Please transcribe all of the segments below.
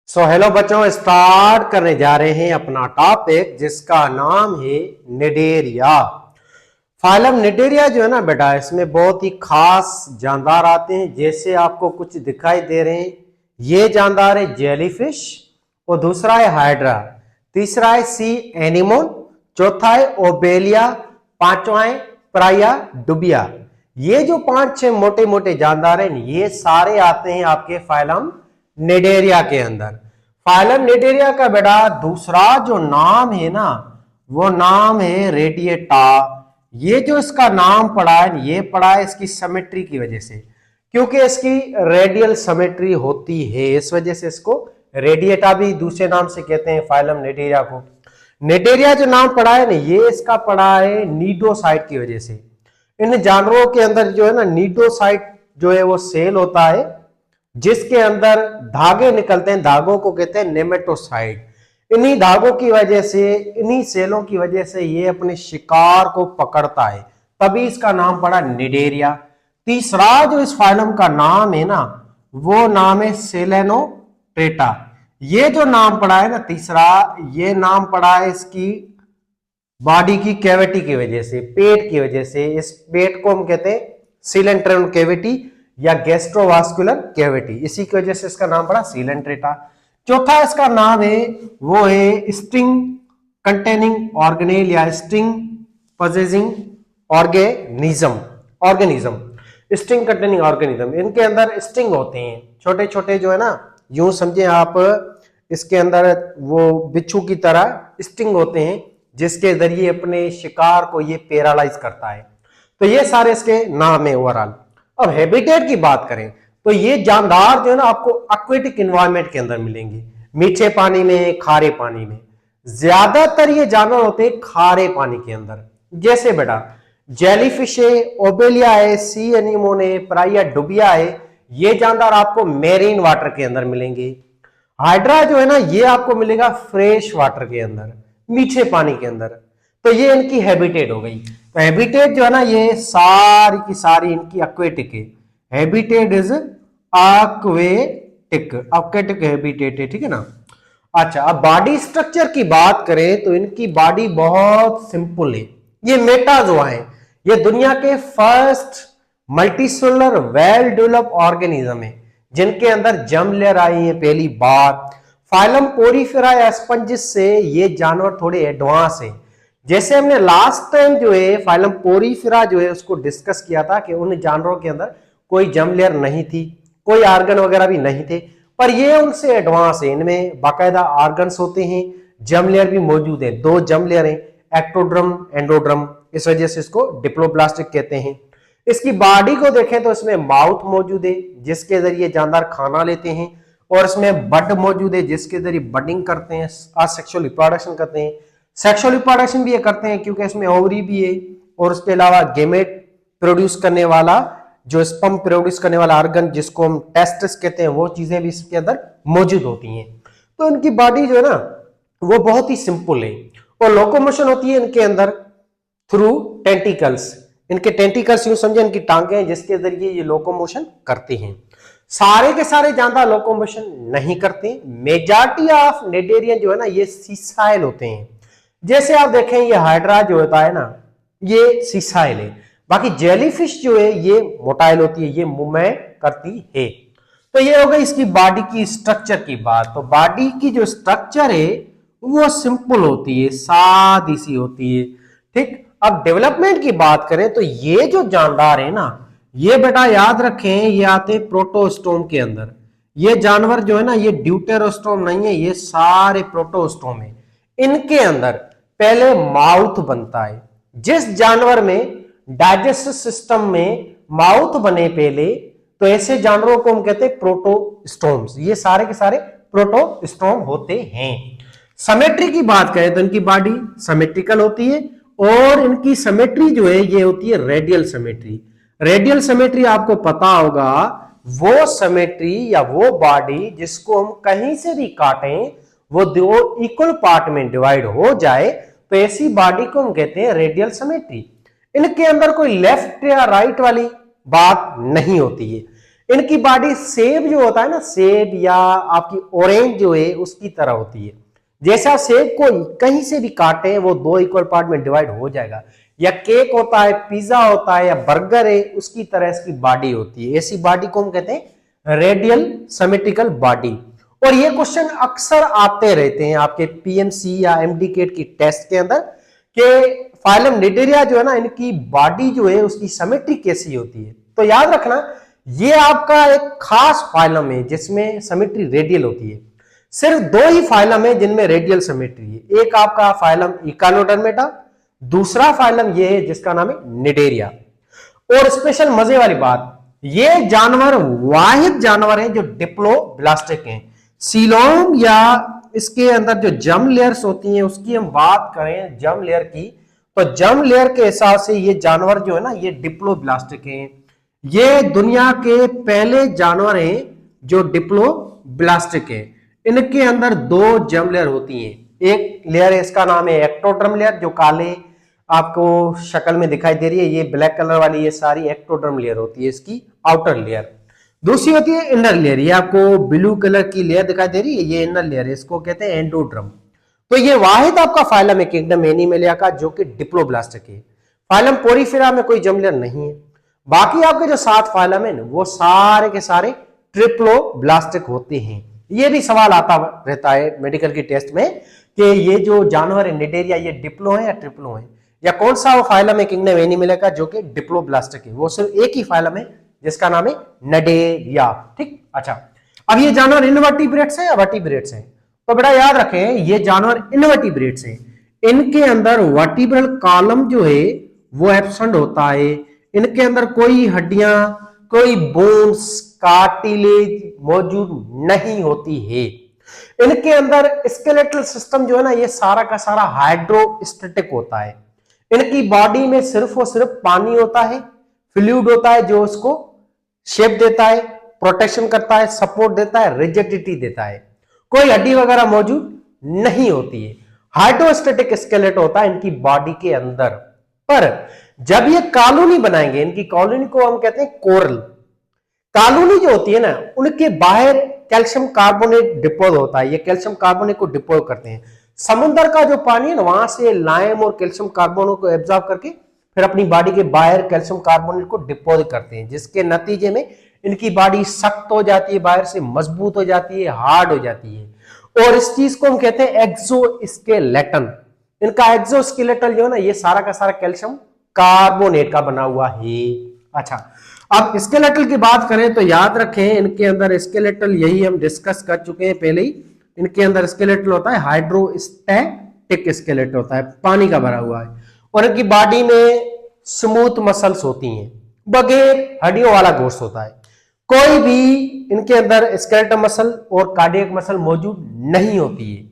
Hello बच्चों, start करने जा रहे हैं अपना टॉपिक जिसका नाम है निडेरिया। फाइलम निडेरिया जो है ना बेटा, इसमें बहुत ही खास जानदार आते हैं। जैसे आपको कुछ दिखाई दे रहे हैं, ये जानदार है जेलीफिश, और दूसरा है हाइड्रा, तीसरा है सी एनिमोन, चौथा है ओबेलिया, पांचवा है प्राया डुबिया। ये जो 5-6 मोटे मोटे जानदार हैं, ये सारे आते हैं आपके फाइलम निडेरिया के अंदर। फाइलम निडेरिया का बेटा दूसरा जो नाम है ना, वो नाम है रेडिएटा। ये जो इसका नाम पड़ा है, ये पड़ा है इसकी सिमेट्री की वजह से, क्योंकि इसकी रेडियल सिमेट्री होती है, इस वजह से इसको रेडिएटा भी दूसरे नाम से कहते हैं फाइलम निडेरिया को। निडेरिया जो नाम पड़ा है ना, ये इसका पड़ा है नीडोसाइट की वजह से। इन जानवरों के अंदर जो है ना, नीडोसाइट जो है वो सेल होता है, जिसके अंदर धागे निकलते हैं, धागों को कहते हैं नेमेटोसाइट। इन्हीं धागों की वजह से, इन्हीं सेलों की वजह से ये अपने शिकार को पकड़ता है, तभी इसका नाम पड़ा निडेरिया। तीसरा जो इस फाइलम का नाम है ना, वो नाम है सेलेनोटेटा। ये जो नाम पड़ा है ना तीसरा, ये नाम पड़ा है इसकी बॉडी की कैविटी की वजह से, पेट की वजह से। इस पेट को हम कहते हैं सीलेंट्रेन कैविटी या गैस्ट्रोवास्कुलर कैविटी, इसी की वजह से इसका नाम पड़ा सीलेंट्रेटा। चौथा इसका नाम है वो है स्टिंग कंटेनिंग ऑर्गेनेल या sting possessing organism. Sting containing organism, इनके अंदर स्टिंग होते हैं, छोटे छोटे जो है ना, यूं समझे आप, इसके अंदर वो बिच्छू की तरह स्टिंग होते हैं, जिसके जरिए अपने शिकार को ये पैरालाइज करता है। तो ये सारे इसके नाम है ओवरऑल। अब हैबिटेट की बात करें तो ये जानदार जो है ना, आपको एक्वेटिक एनवायरनमेंट के अंदर मिलेंगे, मीठे पानी में, खारे पानी में। ज्यादातर ये जानवर होते हैं खारे पानी के अंदर, जैसे बेटा जेलीफिश है, ओबेलिया है, सी एनीमोन है, प्राया डुबिया है। ये जानदार आपको मेरीन वाटर के अंदर मिलेंगे। हाइड्रा जो है ना, ये आपको मिलेगा फ्रेश वाटर के अंदर, मीठे पानी के अंदर। तो ये इनकी हैबिटेट हो गई। तो हैबिटेट जो है ना, ये सारी की सारी इनकी एक्वेटिक है। हैबिटेट इज एक्वेटिक हैबिटेट है, ठीक है ना। अच्छा, अब बॉडी स्ट्रक्चर की बात करें तो इनकी बॉडी बहुत सिंपल है। ये मेटाजोआ है, ये दुनिया के first multicellular well develop organism है, जिनके अंदर जर्म लेयर आई है पहली बार। फाइलम पोरीफेरा या स्पंजिस से ये जानवर थोड़े एडवांस है। जैसे हमने लास्ट टाइम जो है फाइलम पोरीफेरा जो है उसको डिस्कस किया था कि उन जानवरों के अंदर कोई जर्म लेयर नहीं थी, कोई आर्गन वगैरह भी नहीं थे, पर ये उनसे एडवांस है। इनमें बाकायदा आर्गन्स होते हैं, जर्म लेयर भी मौजूद है, 2 जर्म लेयर है, एक्टोड्रम, एंडोड्रम, इस वजह से इसको डिप्लोब्लास्टिक कहते हैं। इसकी बॉडी को देखें तो इसमें माउथ मौजूद है, जिसके जरिए जानदार खाना लेते हैं, और इसमें बड मौजूद है, जिसके जरिए बडिंग करते हैं, असेक्सुअल रिप्रोडक्शन करते हैं। सेक्सुअल रिप्रोडक्शन भी ये करते हैं, क्योंकि इसमें ओवरी भी है, और उसके अलावा गेमेट प्रोड्यूस करने वाला, जो स्पर्म प्रोड्यूस करने वाला ऑर्गन जिसको हम टेस्टिस कहते हैं, वो चीजें भी इसके अंदर मौजूद होती हैं। तो इनकी बॉडी जो है ना, वो बहुत ही सिंपल है, और लोकोमोशन होती है इनके अंदर थ्रू टेंटिकल्स। इनके टेंटिकल्स यूं समझे इनकी टांगे हैं, जिसके जरिए ये लोकोमोशन करते हैं। सारे के सारे जानदार लोकोमोशन नहीं करते। मेजॉरिटी ऑफ निडेरियन जो है ना, ये सीसाइल होते हैं। जैसे आप देखें, ये हाइड्रा जो होता है ना, ये सीसाइल है। बाकी जेलीफिश जो है ये मोटाइल होती है, ये मूवमेंट करती है। तो ये हो गई इसकी बॉडी की स्ट्रक्चर की बात। तो बॉडी की जो स्ट्रक्चर है वो सिंपल होती है, सादी सी होती है, ठीक। अब डेवलपमेंट की बात करें तो ये जो जानदार है ना, ये बेटा याद रखें, ये आते हैं प्रोटोस्टोम के अंदर। ये जानवर जो है ना, ये ड्यूटेरोस्टोम नहीं है, ये सारे प्रोटोस्टोम है। इनके अंदर पहले माउथ बनता है। जिस जानवर में डाइजेस्टिव सिस्टम में माउथ बने पहले, तो ऐसे जानवरों को हम कहते हैं प्रोटोस्टोम्स। ये सारे के सारे प्रोटोस्टोम होते हैं। सिमेट्री की बात करें तो इनकी बॉडी सिमेट्रिकल होती है, और इनकी सिमेट्री जो है ये होती है रेडियल सिमेट्री। रेडियल सिमेट्री आपको पता होगा, वो सिमेट्री या वो बॉडी जिसको हम कहीं से भी काटें वो 2 इक्वल पार्ट में डिवाइड हो जाए, तो ऐसी बॉडी को हम कहते हैं रेडियल सिमेट्री। इनके अंदर कोई लेफ्ट या राइट वाली बात नहीं होती है। इनकी बॉडी सेब जो होता है ना, सेब या आपकी ऑरेंज जो है उसकी तरह होती है। जैसे आप सेब को कहीं से भी काटे वो दो इक्वल पार्ट में डिवाइड हो जाएगा, या केक होता है, पिज्जा होता है, या बर्गर है, उसकी तरह इसकी बॉडी होती है। ऐसी बॉडी को हम कहते हैं रेडियल सिमेट्रिकल बॉडी। और ये क्वेश्चन अक्सर आते रहते हैं आपके पीएमसी या एमडीकेट की टेस्ट के अंदर कि फाइलम निडेरिया जो है ना, इनकी बॉडी जो है उसकी सिमेट्री कैसी होती है। तो याद रखना ये आपका एक खास फाइलम है जिसमें सिमेट्री रेडियल होती है। सिर्फ दो ही फाइलम है जिनमें रेडियल सिमेट्री है, एक आपका फाइलम इकालोडर्मेटा, दूसरा फाइलम ये है जिसका नाम है निडेरिया। और स्पेशल मजे वाली बात, ये जानवर वाहिद जानवर है जो डिप्लोब्लास्टिक हैं। सीलोम या इसके अंदर जो जर्म लेयर्स होती हैं उसकी हम बात करें जर्म लेयर की, तो जर्म लेयर के हिसाब से ये जानवर जो है ना ये डिप्लोब्लास्टिक हैं। ये दुनिया के पहले जानवर हैं जो डिप्लोब्लास्टिक है। इनके अंदर दो जर्म लेयर होती हैं। एक लेयर है इसका नाम है एक्टोडर्म लेयर जो काले आपको शक्ल में दिखाई दे रही है, ये ब्लैक कलर वाली ये सारी एक्टोडर्म लेयर होती है इसकी आउटर लेयर। दूसरी होती है इनर लेयर, ये आपको ब्लू कलर की लेयर दिखाई दे रही है, ये इनर लेयर है, इसको कहते हैं एंडोड्रम। तो ये वाहिद आपका फाइलम है किंगडम एनिमलिया का जो कि डिप्लोब्लास्टिक है। फाइलम पोरीफेरा में कोई जर्म लेयर नहीं है। बाकी आपके जो 7 फाइलम है वो सारे के सारे ट्रिप्लोब्लास्टिक होते हैं। ये भी सवाल आता रहता है मेडिकल की टेस्ट में कि ये जो जानवर है निडेरिया ये डिप्लो है या ट्रिप्लो है, या कौन सा वो फाइलम है किंगडम एनिमलिया का जो कि डिप्लोब्लास्टिक है। वो सिर्फ एक ही फाइलम है जिसका नाम है नडेरिया। ठीक, अच्छा अब ये जानवर इनवर्टिब्रेट्स है या वर्टिब्रेट्स है? तो बेटा याद रखें ये जानवर इनवर्टिब्रेट्स है। इनके अंदर वर्टिब्रल कॉलम जो है वो एब्सेंट होता है। इनके अंदर कोई हड्डियां, कोई बोन्स, कार्टिलेज मौजूद नहीं होती है। इनके अंदर स्केलेटल सिस्टम जो है ना ये सारा का सारा हाइड्रोस्टेटिक होता है। इनकी बॉडी में सिर्फ और सिर्फ पानी होता है, फ्लूइड होता है जो उसको शेप देता है, प्रोटेक्शन करता है, सपोर्ट देता है, रिजिडिटी देता है। कोई हड्डी वगैरह मौजूद नहीं होती है। हाइड्रोस्टेटिक स्केलेट होता है इनकी बॉडी के अंदर। पर जब ये कॉलोनी बनाएंगे, इनकी कॉलोनी को हम कहते हैं कोरल कॉलोनी जो होती है ना, उनके बाहर कैल्शियम कार्बोनेट डिपोज होता है। ये कैल्शियम कार्बोनेट को डिपोज करते हैं। समुद्र का जो पानी है ना वहां से लाइम और कैल्शियम कार्बोनेट को एब्जॉर्ब करके फिर अपनी बॉडी के बाहर कैल्शियम कार्बोनेट को डिपोज करते हैं, जिसके नतीजे में इनकी बॉडी सख्त हो जाती है, बाहर से मजबूत हो जाती है, हार्ड हो जाती है। और इस चीज को हम कहते हैं एक्सोस्केलेटन। इनका एक्सोस्केलेटन जो है ना ये सारा का सारा कैल्शियम कार्बोनेट का बना हुआ है। अच्छा अब स्केलेटल की बात करें तो याद रखें इनके अंदर स्केलेटल, यही हम डिस्कस कर चुके हैं पहले ही, इनके अंदर स्केलेटल होता है हाइड्रोस्टैटिक स्केलेटल होता है, पानी का भरा हुआ है। और इनकी बॉडी में स्मूथ मसल्स होती हैं, बगैर हड्डियों वाला गोश्त होता है। कोई भी इनके अंदर स्केलेटल मसल और कार्डियक मसल मौजूद नहीं होती है।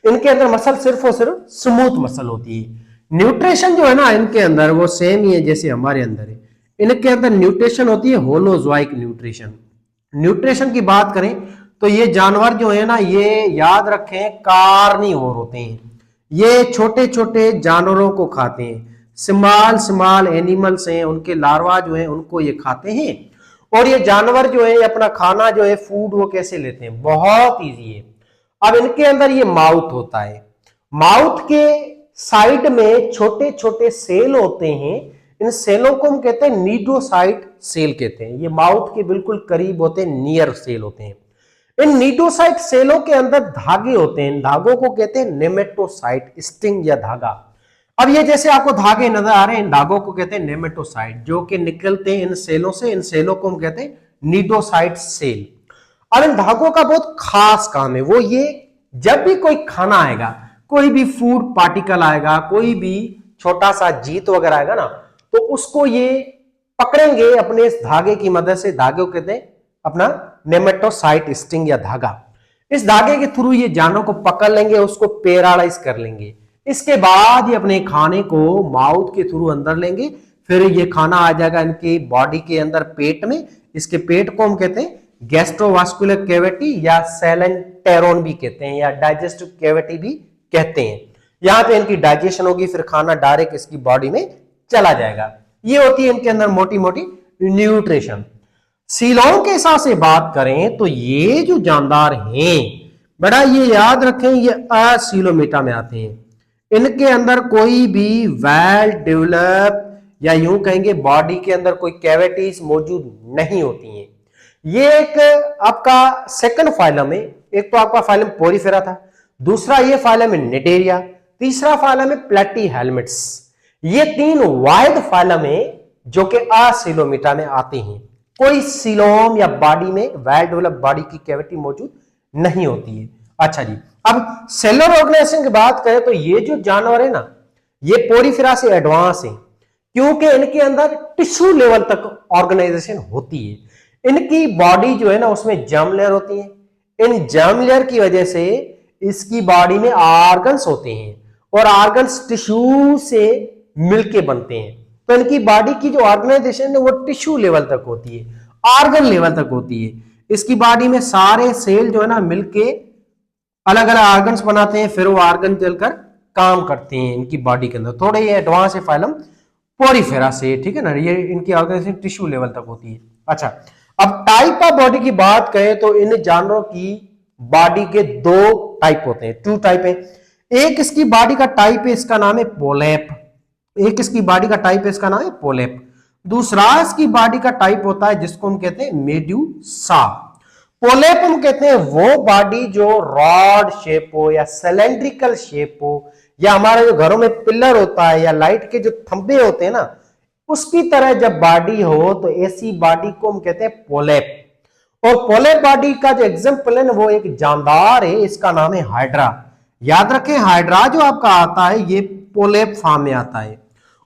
इनके अंदर मसल सिर्फ और सिर्फ स्मूथ मसल होती है। न्यूट्रिशन जो है ना इनके अंदर वो सेम ही है जैसे हमारे अंदर है। इनके अंदर न्यूट्रिशन होती है होलोजोइक न्यूट्रिशन। न्यूट्रिशन की बात करें तो ये जानवर जो है ना ये याद रखें कार्निवोर होते हैं। ये छोटे छोटे जानवरों को खाते हैं। स्मॉल एनिमल्स हैं, उनके लार्वा जो है उनको ये खाते हैं। और ये जानवर जो है अपना खाना जो है फूड वो कैसे लेते हैं, बहुत इजी है। अब इनके अंदर ये माउथ होता है, माउथ के साइड में छोटे छोटे सेल होते हैं। इन सेलों को हम कहते हैं नीडोसाइट सेल कहते हैं। ये माउथ के बिल्कुल करीब होते हैं, नियर सेल होते हैं। इन नीडोसाइट सेलों के अंदर धागे होते हैं, धागों को कहते हैं नेमेटोसाइट, स्टिंग या धागा। अब ये जैसे आपको धागे नजर आ रहे हैं, इन धागों को कहते हैं नेमेटोसाइट, जो कि निकलते हैं इन सेलों से। इन सेलों को हम कहते हैं नीडोसाइट सेल। अब इन धागों का बहुत खास काम है, वो ये जब भी कोई खाना आएगा, कोई भी फूड पार्टिकल आएगा, कोई भी छोटा सा जीत वगैरह आएगा ना, तो उसको ये पकड़ेंगे अपने इस धागे की मदद से। धागे को कहते हैं अपना नेमेटोसाइट स्टिंग या धागा। इस धागे के थ्रू ये जानवर को पकड़ लेंगे, उसको पैरालाइज कर लेंगे। इसके बाद ये अपने खाने को माउथ के थ्रू अंदर लेंगे, फिर ये खाना आ जाएगा इनकी बॉडी के अंदर पेट में। इसके पेट को हम कहते हैं गैस्ट्रोवास्कुलर कैविटी या सेलेंटेरोन भी कहते हैं, या डाइजेस्टिव कैविटी भी कहते हैं। यहां पे इनकी डाइजेशन होगी, फिर खाना डायरेक्ट इसकी बॉडी में चला जाएगा। ये होती है इनके अंदर मोटी मोटी न्यूट्रिशन। सीलों के हिसाब से बात करें तो ये जो जानदार हैं बेटा, ये याद रखें, ये असीलोमेटा में आते हैं। इनके अंदर कोई भी वेल डेवलप या यूं कहेंगे बॉडी के अंदर कोई कैविटीज मौजूद नहीं होती हैं। ये एक आपका सेकंड फाइलम है। एक तो आपका फाइलम पोरीफेरा था, दूसरा ये फाइलम है निडेरिया, तीसरा फाइलम है प्लेटीहेल्मिट्स। ये तीन वाइड फाइलम है जो कि असीलोमेटा में आते हैं। कोई सीलोम या बॉडी में वेल डेवलप बॉडी की कैविटी मौजूद नहीं होती है। अच्छा जी, अब सेलुलर ऑर्गेनाइजेशन की बात करें तो ये जो जानवर है ना, ये पोरीफेरा से एडवांस है, क्योंकि इनके अंदर टिश्यू लेवल तक ऑर्गेनाइजेशन होती है। इनकी बॉडी जो है ना, उसमें जर्म लेयर होती है। इन जर्म लेयर की वजह से इसकी बॉडी में ऑर्गन्स होते हैं और ऑर्गन्स टिश्यू से मिलके बनते हैं। तो इनकी बॉडी की जो ऑर्गेनाइजेशन है वो टिश्यू लेवल तक होती है, ऑर्गन लेवल तक होती है। इसकी बॉडी में सारे सेल जो है ना मिलके अलग अलग ऑर्गन्स बनाते हैं, फिर वो ऑर्गन चलकर काम करते हैं इनकी बॉडी के अंदर। थोड़े ये एडवांस है फाइलम पोरीफेरा से, ठीक है ना। ये इनकी ऑर्गेनाइजेशन टिश्यू लेवल तक होती है। अच्छा, अब टाइप ऑफ बॉडी की बात करें तो इन जानवरों की बॉडी के दो टाइप होते हैं, टू टाइप है। एक इसकी बॉडी का टाइप है, इसका नाम है पोलेप। एक इसकी बॉडी का टाइप है, इसका नाम है पोलेप। दूसरा इसकी बॉडी का टाइप होता है जिसको हम कहते हैं मेड्यूसा। पोलेप हम कहते हैं वो बॉडी जो रॉड शेप हो या सिलेंड्रिकल शेप हो, या हमारे जो घरों में पिलर होता है या लाइट के जो थंबे होते हैं ना, उसकी तरह जब बॉडी हो तो ऐसी बॉडी को हम कहते हैं पोलेप। और पोलेप बॉडी का जो एग्जांपल है ना, वो एक जानदार है, इसका नाम है हाइड्रा। याद रखें, हाइड्रा जो आपका आता है ये पोलेप फॉर्म में आता है।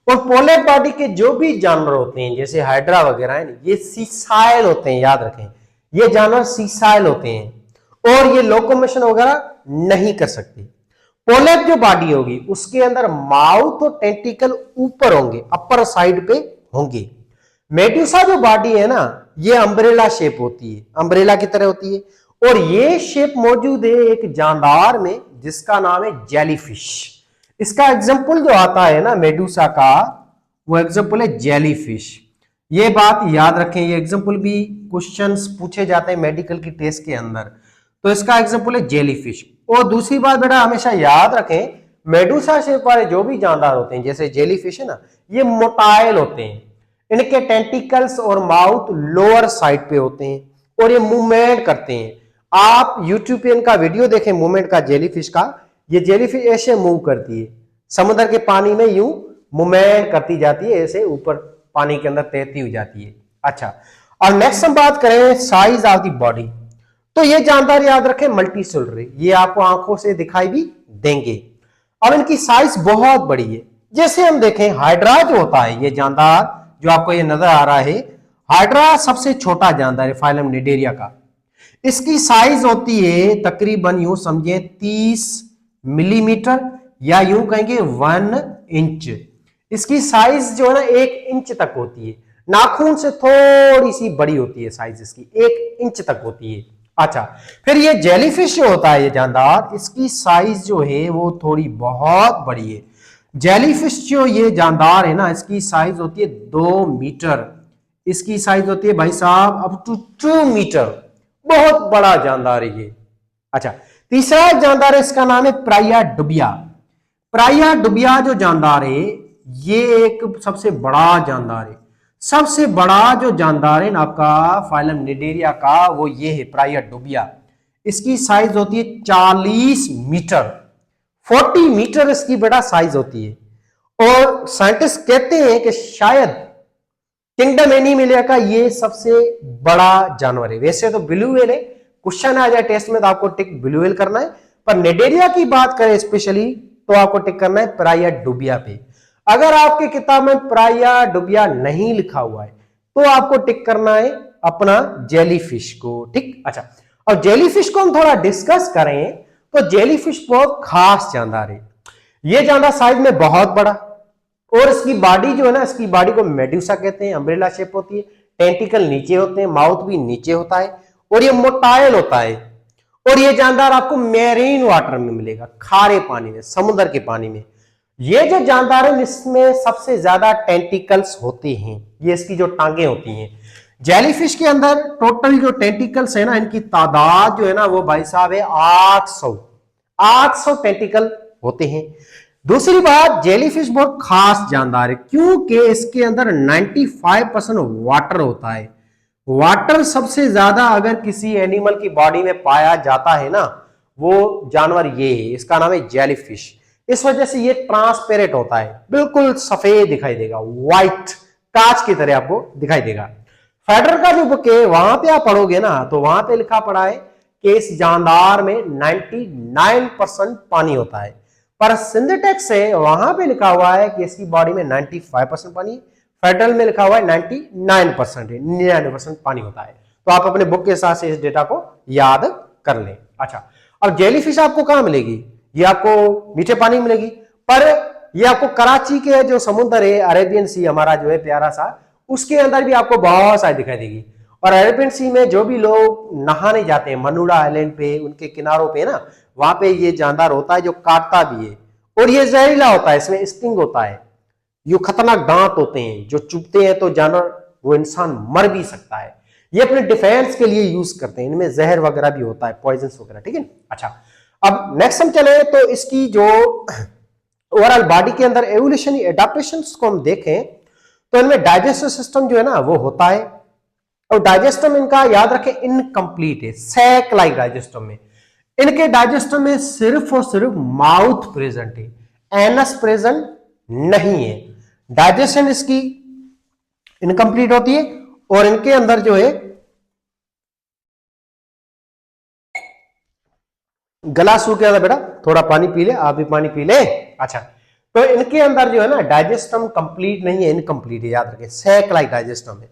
और पोलेप बॉडी के जो भी जानवर होते हैं जैसे हाइड्रा वगैरह है, ये सीसाइल होते हैं। याद रखें, ये जानवर सीसाइल होते हैं और ये लोकोमोशन वगैरह नहीं कर सकते। पोलेप जो बॉडी होगी उसके अंदर माउथ और टेंटिकल ऊपर होंगे, अपर साइड पे होंगे। मेडुसा जो बॉडी है ना, ये अम्ब्रेला शेप होती है, अम्ब्रेला की तरह होती है। और ये शेप मौजूद है एक जानदार में जिसका नाम है जेलीफिश। इसका एग्जांपल जो आता है ना मेडुसा का, वो एग्जांपल है जेलीफिश। ये बात याद रखें, ये एग्जांपल भी क्वेश्चंस पूछे जाते हैं मेडिकल की टेस्ट के अंदर। तो इसका एग्जांपल है जेलीफिश। और दूसरी बात बेटा हमेशा याद रखें, मेडुसा शेप वाले जो भी जानदार होते हैं जैसे जेलीफिश है ना, ये मोटाइल होते हैं। इनके टेंटिकल्स और माउथ लोअर साइड पे होते हैं और ये मूवमेंट करते हैं। आप यूट्यूब पे इनका वीडियो देखें मूवमेंट का जेलीफिश का, ये जेलीफिश ऐसे मूव करती है, समुद्र के पानी में यूं मूवमेंट करती जाती है, ऐसे ऊपर पानी के अंदर तैरती हुई जाती है। अच्छा, और नेक्स्ट हम बात करें साइज ऑफ द बॉडी। तो ये जानदार याद रखें मल्टी सेलुलर, ये आपको आंखों से दिखाई भी देंगे। अब इनकी साइज बहुत बड़ी है। जैसे हम देखें हाइड्रा जो होता है, ये जानदार जो आपको ये नजर आ रहा है, हाइड्रा सबसे छोटा जानदार है फाइलम निडेरिया का। इसकी साइज होती है तकरीबन यूं समझे 30 मिलीमीटर या यूं कहेंगे 1 इंच। इसकी साइज जो है ना 1 इंच तक होती है, नाखून से थोड़ी सी बड़ी होती है साइज इसकी, 1 इंच तक होती है। अच्छा, फिर ये जेलीफिश जो होता है ये जानदार, इसकी साइज जो है वो थोड़ी बहुत बड़ी है। जेलीफिश जो ये जानदार है ना, इसकी साइज होती है 2 मीटर। इसकी साइज होती है भाई साहब अप टू 2 मीटर, बहुत बड़ा जानदार है ये। अच्छा, तीसरा जानदार है, इसका नाम है प्राइया डुबिया। प्राइया डुबिया जो जानदार है ये एक सबसे बड़ा जानदार है। सबसे बड़ा जो जानदार है ना आपका फाइलम निडेरिया का, वो ये है प्राइया डुबिया। इसकी साइज होती है 40 मीटर, 40 मीटर इसकी बड़ा साइज होती है। और साइंटिस्ट कहते हैं कि शायद किंगडम एनिमलिया का ये सबसे बड़ा जानवर है। वैसे तो ब्लू व्हेल है, क्वेश्चन आ जाए टेस्ट में तो आपको टिक ब्लू व्हेल करना है, पर निडेरिया की बात करें स्पेशली तो आपको टिक करना है प्राइया डुबिया पे। अगर आपकी किताब में प्राइया डुबिया नहीं लिखा हुआ है तो आपको टिक करना है अपना जेलीफिश को, ठीक। अच्छा, और जेलीफिश को हम थोड़ा डिस्कस करें तो जेलीफिश बहुत खास जानदार है। ये जानदार साइज में बहुत बड़ा, और इसकी बॉडी जो है ना, इसकी बॉडी को मेडुसा कहते हैं, अम्ब्रेला शेप होती है, टेंटिकल नीचे होते हैं, माउथ भी नीचे होता है, और ये मोटाइल होता है। और ये जानदार आपको मैरीन वाटर में मिलेगा, खारे पानी में, समुद्र के पानी में। ये जो जानदार है इसमें सबसे ज्यादा टेंटिकल्स होते हैं, ये इसकी जो टांगे होती हैं। जेलीफिश के अंदर टोटल जो टेंटिकल्स है ना, इनकी तादाद जो है ना वो भाई साहब है 800 टेंटिकल होते हैं। दूसरी बात, जेलीफिश बहुत खास जानदार है क्योंकि इसके अंदर 95% वाटर होता है। वाटर सबसे ज्यादा अगर किसी एनिमल की बॉडी में पाया जाता है ना, वो जानवर ये है, इसका नाम है जेलीफिश। इस वजह से ये ट्रांसपेरेंट होता है, बिल्कुल सफेद दिखाई देगा, व्हाइट कांच की तरह आपको दिखाई देगा। फेडरर का जो बुक है वहां पे आप पढ़ोगे ना, तो वहां पे लिखा पड़ा है कि इस जानदार में 99% पानी होता है, पर सिंथेटिक्स से वहां पे लिखा हुआ है कि इसकी बॉडी में 95% पानी है। फेडरल में लिखा हुआ है 99% है, 99% पानी होता है। तो आप अपने बुक के हिसाब से इस डेटा को याद कर लें। अच्छा, अब जेलीफिश आपको कहां मिलेगी? ये आपको मीठे पानी मिलेगी, पर ये आपको कराची के जो समुद्र है, अरेबियन सी हमारा जो है प्यारा सा, उसके अंदर भी आपको बहुत सारी दिखाई देगी। और अरेबियन सी में जो भी लोग नहाने जाते हैं, मनुड़ा आइलैंड पे, उनके किनारों पे ना, वहां पे ये जानदार होता है जो काटता भी है, और ये जहरीला होता है, इसमें स्टिंग होता है, ये खतरनाक दांत होते हैं जो चुभते हैं तो जानवर, वो इंसान मर भी सकता है। ये अपने डिफेंस के लिए यूज करते हैं, इनमें जहर वगैरह भी होता है, पॉइजन वगैरह, ठीक है। अच्छा, अब नेक्स्ट हम चले तो इसकी जो ओवरऑल बॉडी के अंदर एवोल्यूशन एडाप्टेशन को हम देखें तो इनमें डाइजेस्टिव सिस्टम जो है ना वो होता है, और डाइजेस्टम इनका याद रखें इनकम्प्लीट है, सैक लाइक डाइजेस्टम में। इनके डाइजेस्टम में सिर्फ और सिर्फ माउथ प्रेजेंट है, एनस प्रेजेंट नहीं है। डाइजेशन इसकी इनकम्प्लीट होती है, और इनके अंदर जो है गला सूख गया था बेटा, थोड़ा पानी पी ले, आप भी पानी पी ले। अच्छा, तो इनके अंदर जो है ना डाइजेस्टम कंप्लीट नहीं है, इनकम्प्लीट है, याद रखें, सैक लाइक डाइजेस्टम है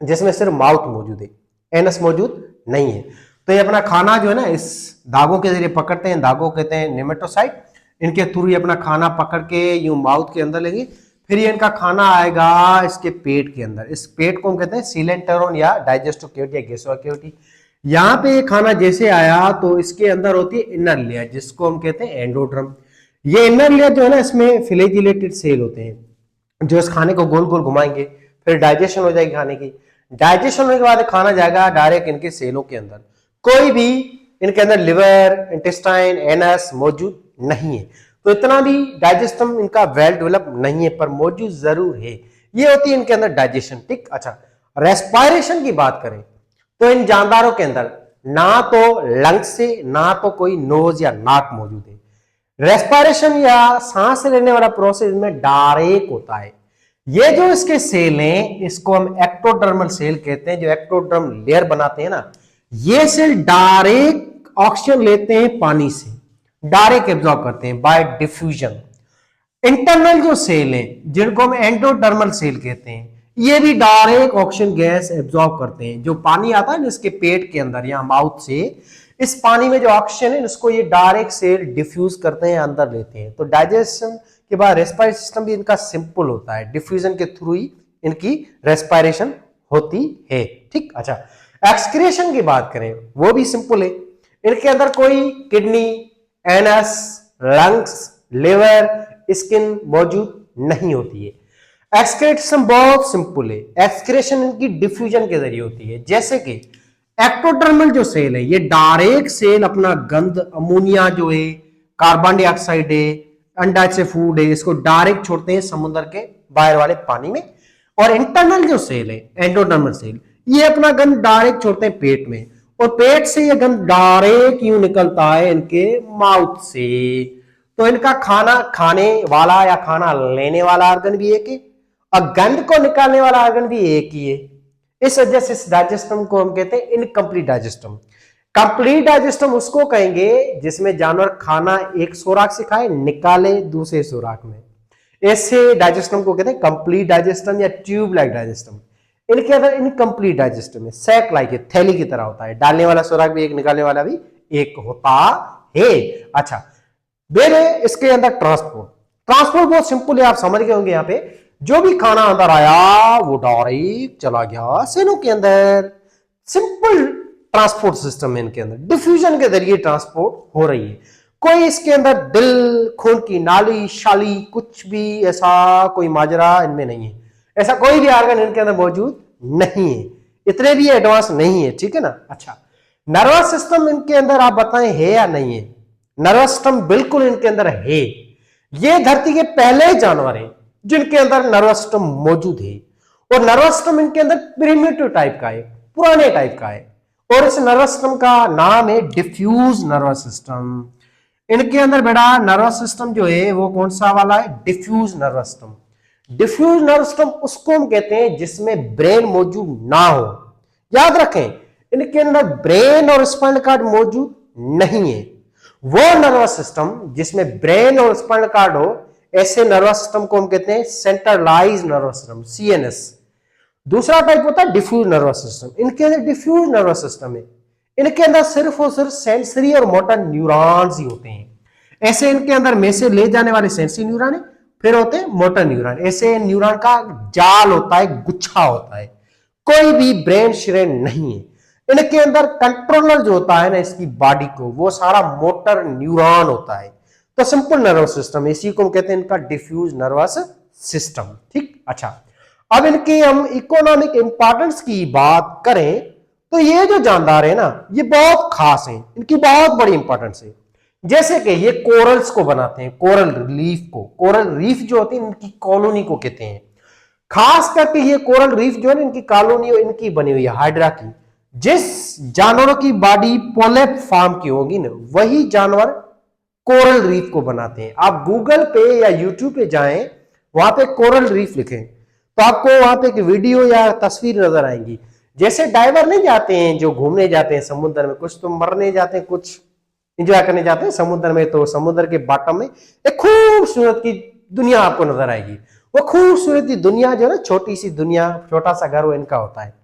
जिसमें सिर्फ माउथ मौजूद है, एनस मौजूद नहीं है। तो ये अपना खाना जो है ना इस धागों के जरिए पकड़ते हैं, धागों कहते हैं नेमेटोसाइट। इनके थ्रू ये अपना खाना पकड़ के यूं माउथ के अंदर लेंगे, फिर ये इनका खाना आएगा इसके पेट के अंदर। इस पेट को हम कहते हैं सीलेंटेरोन या डाइजेस्टिव कैविटी या गैस्ट्रोइड कैविटी। यहां पे खाना जैसे आया तो इसके अंदर होती है इनर लेयर जिसको हम कहते हैं एंडोड्रम। ये इनर लेयर जो है ना इसमें फ्लैजिलेटेड सेल होते हैं जो इस खाने को गोल गोल घुमाएंगे, फिर डाइजेशन हो जाएगी खाने की। डाइजेशन होने के बाद खाना जाएगा डायरेक्ट इनके सेलों के अंदर। कोई भी इनके अंदर लिवर, इंटेस्टाइन, एनस मौजूद नहीं है, तो इतना भी डाइजेस्टम इनका वेल डेवलप नहीं है, पर मौजूद जरूर है। ये होती है इनके अंदर डाइजेशन, ठीक। अच्छा, रेस्पायरेशन की बात करें तो इन जानदारों के अंदर ना तो लंग्स से ना तो कोई नोज या नाक मौजूद है। रेस्पायरेशन या सांस लेने वाला प्रोसेस में डायरेक्ट होता है। ये जो इसके सेल हैं इसको हम एक्टोडर्मल सेल कहते हैं, जो एक्टोडर्म लेयर बनाते हैं ना, ये सेल डायरेक्ट ऑक्सीजन लेते हैं पानी से, डायरेक्ट एब्जॉर्ब करते हैं बाय डिफ्यूजन। इंटरनल जो सेल हैं जिनको हम एंडोडर्मल सेल कहते हैं, ये भी डायरेक्ट ऑक्सीजन गैस एब्जॉर्ब करते हैं। जो पानी आता है ना इसके पेट के अंदर या माउथ से, इस पानी में जो ऑक्सीजन है इसको ये डायरेक्ट सेल डिफ्यूज करते हैं, अंदर लेते हैं। तो डाइजेशन के बाद रेस्पिरेटरी सिस्टम भी इनका सिंपल होता है, डिफ्यूजन के थ्रू ही इनकी रेस्पिरेशन होती है, ठीक। अच्छा, एक्सक्रीशन की बात करें वो भी सिंपल है। इनके अंदर कोई kidney, anus, lungs, liver, skin मौजूद नहीं होती है। एक्सक्रीशन बहुत सिंपल है, एक्सक्रीशन इनकी डिफ्यूजन के जरिए होती है। जैसे कि एक्टोडर्मल जो सेल है ये डायरेक्ट सेल अपना गंध, अमोनिया जो है, कार्बन डाइऑक्साइड है, अंडा से फूड है, इसको डायरेक्ट छोड़ते हैं समुद्र के बाहर वाले पानी में। और इंटरनल जो सेल है एंडोडर्मल सेल, ये अपना गंध डायरेक्ट छोड़ते हैं पेट में, और पेट से ये गंध डायरेक्ट यूं निकलता है इनके माउथ से। तो इनका खाना खाने वाला या खाना लेने वाला ऑर्गन भी एक है, और गंध को निकालने वाला ऑर्गन भी एक ही है। इस वजह से इस डाइजेस्टम को हम कहते हैं इनकम्प्लीट डाइजेस्टम। कंप्लीट डाइजेस्टम उसको कहेंगे जिसमें जानवर खाना एक सुराख से खाए, निकाले दूसरे सुराख में। ऐसे डाइजेस्टम को कहते हैं कंप्लीट डाइजेस्टम या ट्यूब लाइक डाइजेस्टम। इनके अंदर इनकम्प्लीट डाइजेस्टम है, सैक लाइक है, थैली की तरह होता है, डालने वाला सुराख भी एक, निकालने वाला भी एक होता है। अच्छा, मेरे इसके अंदर ट्रांसपोर्ट, ट्रांसपोर्ट बहुत सिंपल है, आप समझ गए होंगे। यहाँ पे जो भी खाना अंदर आया वो डायरेक्ट चला गया सेलों के अंदर। सिंपल ट्रांसपोर्ट सिस्टम है इनके अंदर, डिफ्यूजन के जरिए ट्रांसपोर्ट हो रही है। कोई इसके अंदर दिल, खून की नाली, शाली, कुछ भी ऐसा कोई माजरा इनमें नहीं है। ऐसा कोई भी ऑर्गन इनके अंदर मौजूद नहीं है। इतने भी एडवांस नहीं है, ठीक है ना। अच्छा, नर्वस सिस्टम इनके अंदर आप बताएं है या नहीं है? नर्वस सिस्टम बिल्कुल इनके अंदर है। ये धरती के पहले जानवर हैं जिनके अंदर नर्वस सिस्टम मौजूद है, और नर्वस सिस्टम इनके अंदर प्रिमिटिव टाइप का है, पुराने टाइप का है, और इस नर्वस सिस्टम का नाम है डिफ्यूज नर्वस सिस्टम। इनके अंदर बेटा नर्वस सिस्टम जो है वो कौन सा वाला है? Diffuse nervous system. Diffuse nervous system उसको हम कहते हैं जिसमें ब्रेन मौजूद ना हो। याद रखें, इनके अंदर ब्रेन और स्पाइनल कार्ड मौजूद नहीं है। वो नर्वस सिस्टम जिसमें ब्रेन और स्पाइनल कार्ड हो, ऐसे नर्वस सिस्टम को हम कहते हैं सेंट्रलाइज नर्वस सिस्टम, सीएनएस। दूसरा टाइप होता है डिफ्यूज नर्वस सिस्टम। इनके अंदर डिफ्यूज नर्वस सिस्टम है, इनके अंदर सिर्फ और सिर्फ सेंसरी और मोटर न्यूरॉन्स ही होते हैं। ऐसे इनके अंदर में से ले जाने वाले सेंसरी न्यूरॉन है, फिर होते हैं मोटर न्यूरॉन। ऐसे न्यूरॉन का जाल होता है, गुच्छा होता है, कोई भी ब्रेन श्रेण नहीं है। इनके अंदर कंट्रोलर जो होता है ना इसकी बॉडी को, वो सारा मोटर न्यूरॉन होता है। तो सिंपल नर्वस सिस्टम, इसी को हम कहते हैं इनका डिफ्यूज नर्वस सिस्टम। ठीक, अच्छा, अब इनकी हम इकोनॉमिक इंपॉर्टेंस की बात करें तो ये जो जानदार है ना ये बहुत खास है, इनकी बहुत बड़ी इंपॉर्टेंस है। जैसे कि ये कोरल्स को बनाते हैं, कोरल रीफ को, कोरल रीफ जो होती है इनकी कॉलोनी को कहते हैं। खास करके ये कोरल रीफ जो है ना इनकी कॉलोनी इनकी बनी हुई है हाइड्रा की। जिस जानवरों की बॉडी पोलेप फार्म की होगी ना वही जानवर कोरल रीफ को बनाते हैं। आप गूगल पे या यूट्यूब पे जाएं, वहां पे कोरल रीफ लिखें तो आपको वहां पे एक वीडियो या तस्वीर नजर आएंगी। जैसे डाइवर नहीं जाते हैं जो घूमने जाते हैं समुद्र में, कुछ तो मरने जाते हैं, कुछ एंजॉय करने जाते हैं समुद्र में, तो समुद्र के बॉटम में एक खूबसूरत की दुनिया आपको नजर आएगी। वो खूबसूरत दुनिया जो है ना, छोटी सी दुनिया, छोटा सा घर वो इनका होता है।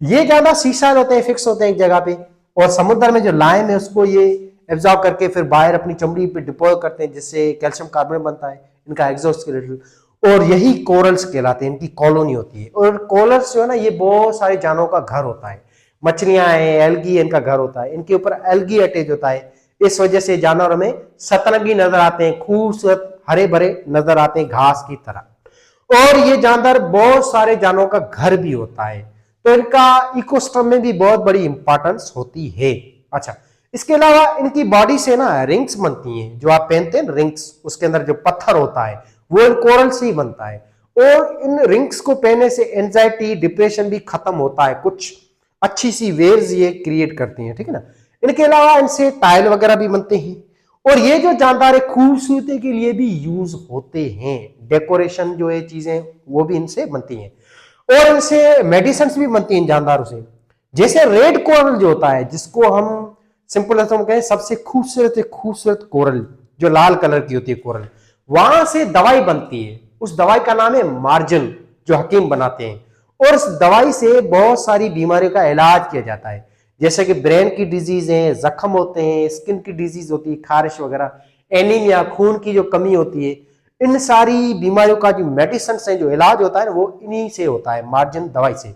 ये ज्यादा सीसाइल होते हैं, फिक्स होते हैं एक जगह पे, और समुद्र में जो लाइम है उसको ये एब्जॉर्ब करके फिर बाहर अपनी चमड़ी पे डिपोज करते हैं, जिससे कैल्शियम कार्बोनेट बनता है, इनका एक्सोस्केलेटन, और यही कोरल्स कहलाते हैं, इनकी कॉलोनी होती है। और कोरल्स जो है ना ये बहुत सारे जानवरों का घर होता है, मछलियां हैं, एल्गी इनका घर होता है, इनके ऊपर एल्गी अटैच होता है। इस वजह से जानवर में सतरंगी नजर आते हैं, खूबसूरत हरे भरे नजर आते हैं घास की तरह। और ये जानवर बहुत सारे जानवरों का घर भी होता है, तो इनका इकोसिस्टम में भी बहुत बड़ी इंपॉर्टेंस होती है। अच्छा, इसके अलावा इनकी बॉडी से ना रिंग्स बनती हैं, जो आप पहनते हैं रिंग्स, उसके अंदर जो पत्थर होता है वो इन कोरल से ही बनता है। और इन रिंग्स को पहनने से एंजाइटी डिप्रेशन भी खत्म होता है, कुछ अच्छी सी वेव्स ये क्रिएट करती हैं, ठीक है ना। इनके अलावा इनसे टाइल वगैरह भी बनते हैं, और ये जो जानदार है खूबसूरती के लिए भी यूज होते हैं, डेकोरेशन जो है चीजें वो भी इनसे बनती हैं, और इनसे मेडिसिन भी बनती हैं जानदारों से। जैसे रेड कोरल जो होता है, जिसको हम सिंपल कहें सबसे खूबसूरत कोरल जो लाल कलर की होती है कोरल, वहां से दवाई बनती है। उस दवाई का नाम है मार्जिन, जो हकीम बनाते हैं, और इस दवाई से बहुत सारी बीमारियों का इलाज किया जाता है, जैसे कि ब्रेन की डिजीज है, जख्म होते हैं, स्किन की डिजीज होती है, खारिश वगैरह, एनीमिया, खून की जो कमी होती है, इन सारी बीमारियों का जो मेडिसिन है, जो इलाज होता है ना, वो इन्हीं से होता है, मार्जिन दवाई से।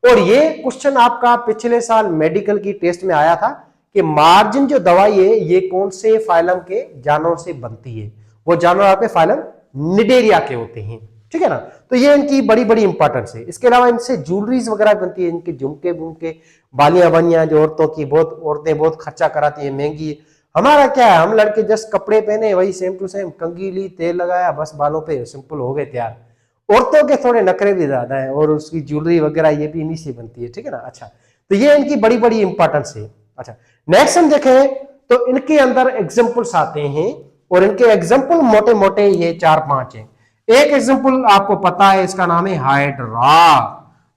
और ये क्वेश्चन आपका पिछले साल मेडिकल की टेस्ट में आया था कि मार्जिन जो दवाई है ये कौन से फाइलम के जानवरों से बनती है। वो जानवर आपके फाइलम निडेरिया के होते हैं, ठीक है ना। तो ये इनकी बड़ी बड़ी इंपॉर्टेंस है। इसके अलावा इनसे ज्वेलरीज वगैरह बनती है, इनके झुमके बुमके, बालियां बानियां जो औरतों की, बहुत औरतें बहुत खर्चा कराती है, महंगी है। हमारा क्या है, हम लड़के जस्ट कपड़े पहने वही सेम टू सेम, कंघी ली, तेल लगाया, बस बालों पे सिंपल हो गए तैयार। औरतों के थोड़े नखरे भी ज्यादा है, और उसकी ज्वेलरी वगैरह ये भी इन्हीं से बनती है, ठीक है ना। अच्छा, तो ये इनकी बड़ी बड़ी इंपॉर्टेंस है। अच्छा, नेक्स्ट हम देखें तो इनके अंदर एग्जाम्पल्स आते हैं, और इनके एग्जाम्पल मोटे मोटे ये 4-5 हैं। एक एग्जाम्पल आपको पता है, इसका नाम है हाइड्रा।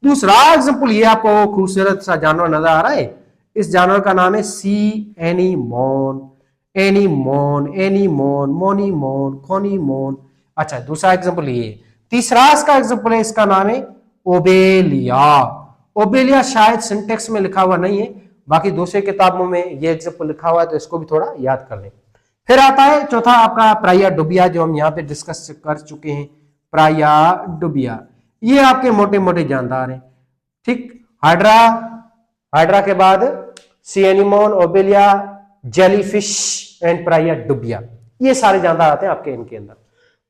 दूसरा एग्जाम्पल ये आपको खूबसूरत सा जानवर नजर आ रहा है, इस जानवर का नाम है सी एनीमोन, एनीमोन, एनीमोन, मोनीमोन, कोनीमोन। अच्छा, दूसरा एग्जाम्पल ये। तीसरा इसका एग्जाम्पल है, इसका नाम है ओबेलिया। ओबेलिया शायद सिंटेक्स में लिखा हुआ नहीं है, बाकी दूसरे किताबों में ये एग्जाम्पल लिखा हुआ है, तो इसको भी थोड़ा याद कर लें। फिर आता है चौथा आपका प्राया डुबिया, जो हम यहाँ पे डिस्कस कर चुके हैं, प्राया डुबिया। ये आपके मोटे मोटे जानदार हैं, ठीक। हाइड्रा, हाइड्रा के बाद sea anemone, Obelia, jellyfish and Praya dubia, ये सारे जानदार आते हैं आपके इनके अंदर।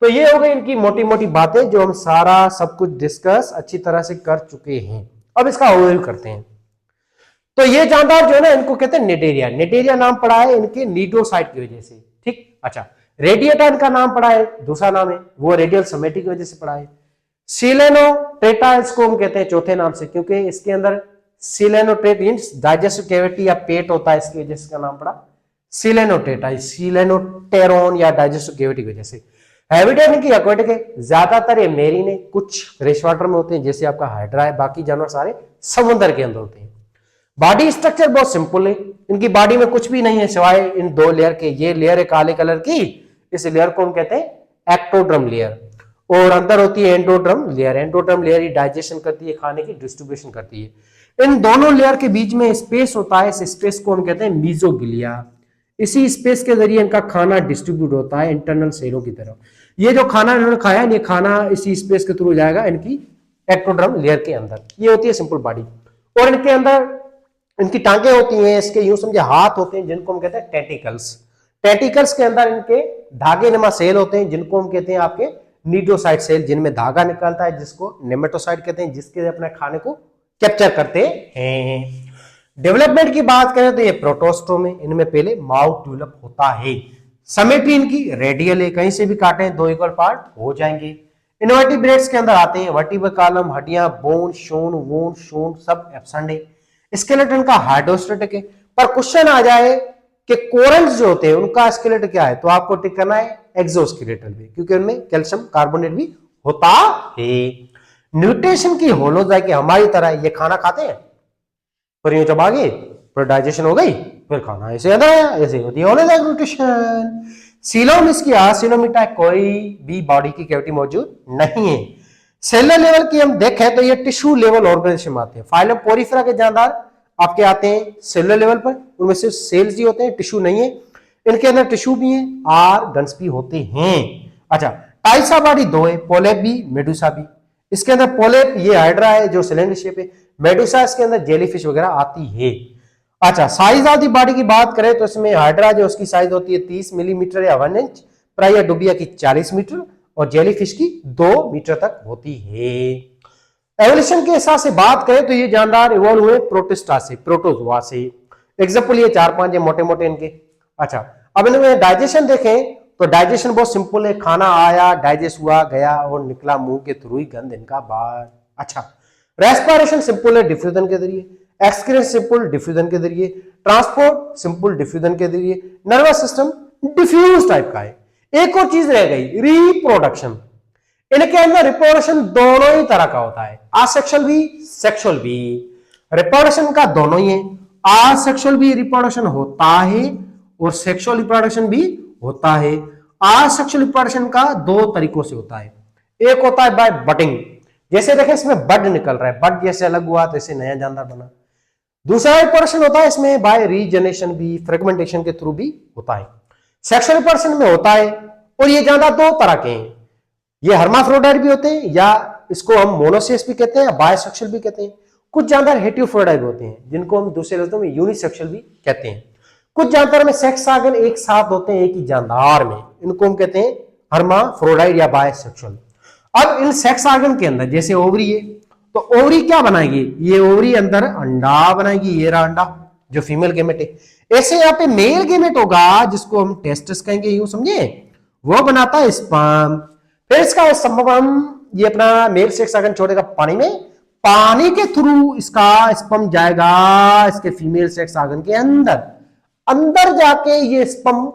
तो ये हो गई इनकी मोटी मोटी बातें, जो हम सारा सब कुछ डिस्कस अच्छी तरह से कर चुके हैं। अब इसका ओवरव्यू करते हैं। तो ये जानदार जो है ना, इनको कहते हैं निडेरिया। निडेरिया नाम पड़ा है इनके नीडोसाइट की वजह से, ठीक। अच्छा, रेडिएटा इनका नाम पड़ा है, दूसरा नाम है वो रेडियल समेटी की वजह से पड़ा है। सिलेनोटेटा इसको हम कहते हैं चौथे नाम से, क्योंकि इसके अंदर सिलेनोटेट मींस डाइजेस्टिव कैविटी या पेट होता है, इसकी वजह से इसका नाम पड़ा सिलेनोटेटा, सिलेनोटेरोन या डाइजेस्टिव कैविटी की वजह से। हैबिटेट इनकी एक्वेटिक है, ज्यादातर ये मेरीन है, कुछ फ्रेश वाटर में होते हैं जैसे आपका हाइड्रा है, बाकी जानवर सारे समुद्र के अंदर होते हैं। बॉडी स्ट्रक्चर बहुत सिंपल है, इनकी बॉडी में कुछ भी नहीं है सिवाय इन दो लेयर के। ये लेयर है काले कलर की, इस लेयर को हम कहते हैं एक्टोड्रम लेयर, और अंदर होती है एंडोड्रम लेयर। एंडोड्रम लेयर ही डाइजेशन करती है, खाने की डिस्ट्रीब्यूशन करती है। इन दोनों लेयर के बीच में स्पेस होता है, इस स्पेस को हम कहते हैं मीजोगिलिया। इसी स्पेस के जरिए इनका खाना डिस्ट्रीब्यूट होता है इंटरनल सेलों की तरफ। ये जो खाना इन्होंने खाया ये खाना इसी स्पेस के थ्रू जाएगा इनकी एक्टोड्रम लेयर के अंदर। ये होती है सिंपल बॉडी, और इनके अंदर इनकी टांगे होती हैं, इसके यूं समझे हाथ होते हैं जिनको हम कहते हैं टेंटिकल्स। टेंटिकल्स के अंदर इनके धागे नुमा सेल होते हैं जिनको हम कहते हैं आपके नीडोसाइट सेल, जिनमें धागा निकलता है जिसको नेमेटोसाइट कहते हैं, जिसके अपने खाने को कैप्चर करते हैं। डेवलपमेंट की बात करें तो ये प्रोटोस्टो में इनमें पहले माउथ डेवलप होता है। समेटी इनकी रेडियल है, कहीं से भी काटें दो इक्वल पार्ट हो जाएंगे। इनवर्टिब्रेट्स के अंदर आते हैं वर्टिब्रल कॉलम, हड्डियां, बोन, शोन, वोन, शोन सब एब्सेंट है। स्केलेटन का हाइड्रोस्टेटिक है। पर क्वेश्चन आ जाए कि कोरल्स जो होते हैं उनका स्केलेटन क्या है, तो आपको टिक करना है एक्सोस्केलेटल भी, क्योंकि उनमें कैल्शियम कार्बोनेट भी होता है। न्यूट्रिशन की होलोजाइक हमारी तरह ये खाना खाते हैं, पर यूं जब आगे फिर डाइजेशन हो गई, फिर खाना ऐसे अंदर आया, ऐसे होती है होलोजाइक न्यूट्रिशन। सीलोम इसकी आसिनोमिटा कोई भी बॉडी की कैविटी मौजूद नहीं है। सेलर लेवल की हम देखें तो ये टिश्यू लेवल ऑर्गेनाइजेशन आते हैं। फाइलम पोरिफेरा के जानदार आपके आते हैं सेलुलर लेवल पर, उनमें सिर्फ सेल्स ही होते हैं, टिश्यू नहीं है। इनके अंदर टिश्यू भी है, ऑर्गन्स भी होते हैं। अच्छा, टाइप्स ऑफ बॉडी दो है, पोलेप भी, मेडुसा भी। इसके अंदर पोलेप ये हाइड्रा है जो सिलेंडर शेप है, मेडुसा इसके अंदर जेलीफिश वगैरह आती है। अच्छा, साइज ऑफ दी बॉडी की बात करें तो इसमें हाइड्रा जो उसकी साइज होती है 30 मिलीमीटर या 1 इंच, प्राइया डुबिया की 40 मीटर और जेलीफिश की 2 मीटर तक होती है। एवोल्यूशन के हिसाब से बात करें तो ये जानदार इवॉल्व हुए प्रोटिस्टा से, प्रोटोजोआ से। एग्जांपल ये 4-5 है मोटे मोटे इनके। अच्छा, अब इनमें डाइजेशन देखें तो डाइजेशन बहुत सिंपल है, खाना आया, डाइजेस्ट हुआ, गया और निकला मुंह के थ्रू ही गंध इनका बाहर। अच्छा, रेस्पिरेशन सिंपल है डिफ्यूजन के जरिए, एक्सक्रीशन सिंपल डिफ्यूजन के जरिए, ट्रांसपोर्ट सिंपल डिफ्यूजन के जरिए, नर्वस सिस्टम डिफ्यूज टाइप का है। एक और चीज रह गई, रिप्रोडक्शन। इनके अंदर रिप्रोडक्शन दोनों ही तरह का होता है, आसेक्सुअल भी सेक्सुअल भी। रिप्रोडक्शन का दोनों ही है, आसेक्सुअल भी रिप्रोडक्शन होता है और सेक्सुअल रिप्रोडक्शन भी होता है। आसेक्सुअल रिप्रोडक्शन का 2 तरीकों से होता है। एक होता है बाय बडिंग, जैसे देखें इसमें बड निकल रहा है, बड जैसे अलग हुआ तो ऐसे नया जानदार बना। दूसरा रिप्रोडक्शन होता है इसमें बाय रीजनरेशन भी, फ्रेगमेंटेशन के थ्रू भी होता है। सेक्सुअल रिप्रोडक्शन में होता है, और ये जानदार 2 तरह के हैं, ये हर्माफ्रोडाइट भी होते हैं या इसको हम मोनोसेक्स भी कहते हैं, बायसेक्सुअल भी कहते हैं। कुछ जानदार हेटेरोफ्रोडाइट होते हैं जिनको हम दूसरे लफ्जों में यूनिसेक्सुअल भी कहते हैं। कुछ जानदार में सेक्स ऑर्गन एक साथ होते हैं एक ही जानदार में, इनको हम कहते हैं हर्माफ्रोडाइट या बायसेक्सुअल। अब इन सेक्स ऑर्गन के अंदर जैसे ओवरी है, तो ओवरी क्या बनाएगी, ये ओवरी अंदर अंडा बनाएगी, ये रहा अंडा जो फीमेल गेमेट है। ऐसे यहाँ पे मेल गेमेट होगा जिसको हम टेस्टिस कहेंगे, यूं समझे, वो बनाता है स्पर्म। फिर इसका स्पर्म ये अपना मेल सेक्स ऑर्गन छोड़ेगा पानी में, पानी के थ्रू इसका स्पर्म जाएगा इसके फीमेल सेक्स ऑर्गन के अंदर, अंदर जाके ये स्पर्म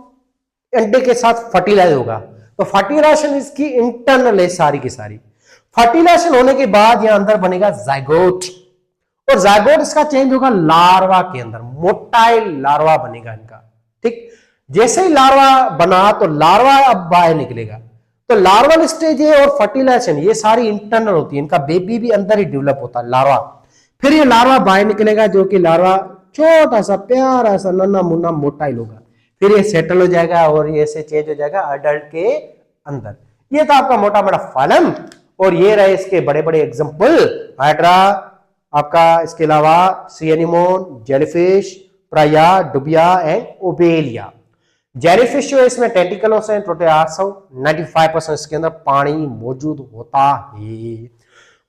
अंडे के साथ फर्टिलाइज होगा। तो फर्टिलाइजेशन इसकी इंटरनल है सारी की सारी। फर्टिलाइजेशन होने के बाद यहां अंदर बनेगा जाइगोट, और जाइगोट इसका चेंज होगा लार्वा के अंदर, मोटाइल लार्वा बनेगा इनका। ठीक, जैसे ही लार्वा बना तो लार्वा अब बाहर निकलेगा, तो लार्वल स्टेज है और फर्टिलाइजेशन ये सारी इंटरनल होती है, इनका बेबी भी अंदर ही डेवलप होता है लार्वा। फिर ये लार्वा बाहर निकलेगा जो कि लार्वा छोटा सा प्यारा सा नन्ना मुन्ना मोटाइल होगा, फिर ये सेटल हो जाएगा और ये ऐसे चेंज हो जाएगा अडल्ट के अंदर। ये था आपका मोटा मोटा फाइलम, और ये रहे इसके बड़े बड़े एग्जांपल, हाइड्रा आपका, इसके अलावा sea anemone, jellyfish, Praya, dubia and Obelia. Jellyfish जो है इसमें टेंटिकल्स हैं टोटल 800, 95% इसके अंदर पानी मौजूद होता है।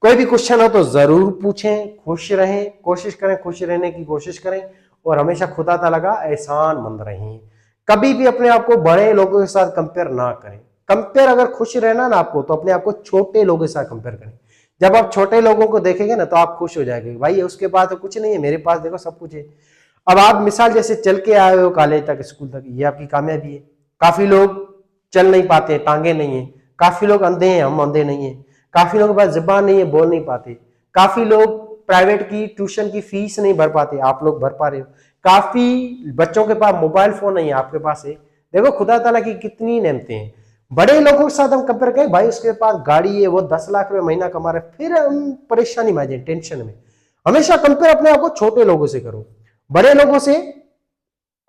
कोई भी क्वेश्चन हो तो जरूर पूछें, खुश रहें, कोशिश करें खुश रहने की कोशिश करें, और हमेशा खुदा ताला का एहसानमंद रहें। कभी भी अपने आप को बड़े लोगों के साथ कंपेयर ना करें। कंपेयर अगर खुश रहना ना आपको, तो अपने आप को छोटे लोगों के साथ कंपेयर करें। जब आप छोटे लोगों को देखेंगे ना तो आप खुश हो जाएंगे, भाई उसके पास तो कुछ नहीं है, मेरे पास देखो सब कुछ है। अब आप मिसाल जैसे चल के आए हो कॉलेज तक, स्कूल तक, ये आपकी कामयाबी है। काफी लोग चल नहीं पाते, टांगे नहीं है। काफी लोग अंधे हैं, हम अंधे नहीं है। काफी लोगों के पास जुबान नहीं है, बोल नहीं पाते। काफी लोग प्राइवेट की ट्यूशन की फीस नहीं भर पाते, आप लोग भर पा रहे हो। काफी बच्चों के पास मोबाइल फोन नहीं है, आपके पास है। देखो खुदा ताला की कितनी नेमतें हैं। बड़े लोगों के साथ हम कंपेयर करें, भाई उसके पास गाड़ी है, वो 10 लाख रुपए महीना कमा रहे, फिर हम परेशानी में आ जाए, टेंशन में। हमेशा कंपेयर अपने आप को छोटे लोगों से करो, बड़े लोगों से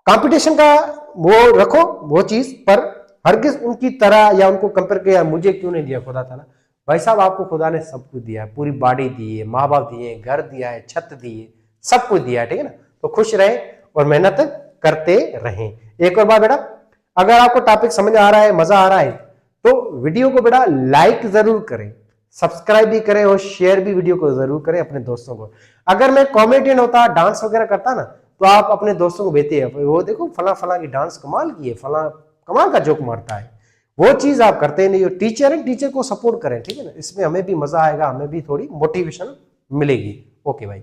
कंपटीशन का वो रखो वो चीज, पर हरगिज उनकी तरह या उनको कंपेयर किया मुझे क्यों नहीं दिया खुदा ताला। भाई साहब आपको खुदा ने सब कुछ दिया है, पूरी बॉडी दी है, माँ बाप दिए, घर दिया है, छत दी है, सब कुछ दिया है, ठीक है ना। तो खुश रहें और मेहनत करते रहें। एक और बात बेटा, अगर आपको टॉपिक समझ आ रहा है, मजा आ रहा है, तो वीडियो को बेटा लाइक जरूर करें, सब्सक्राइब भी करें और शेयर भी वीडियो को जरूर करें अपने दोस्तों को। अगर मैं कॉमेडियन होता, डांस वगैरह करता ना, तो आप अपने दोस्तों को भेजते हैं, वो देखो फला फला की डांस कमाल की है, फला कमाल का जोक मारता है। वो चीज आप करते नहीं हो। टीचर है, टीचर को सपोर्ट करें, ठीक है ना। इसमें हमें भी मजा आएगा, हमें भी थोड़ी मोटिवेशन मिलेगी। ओके भाई।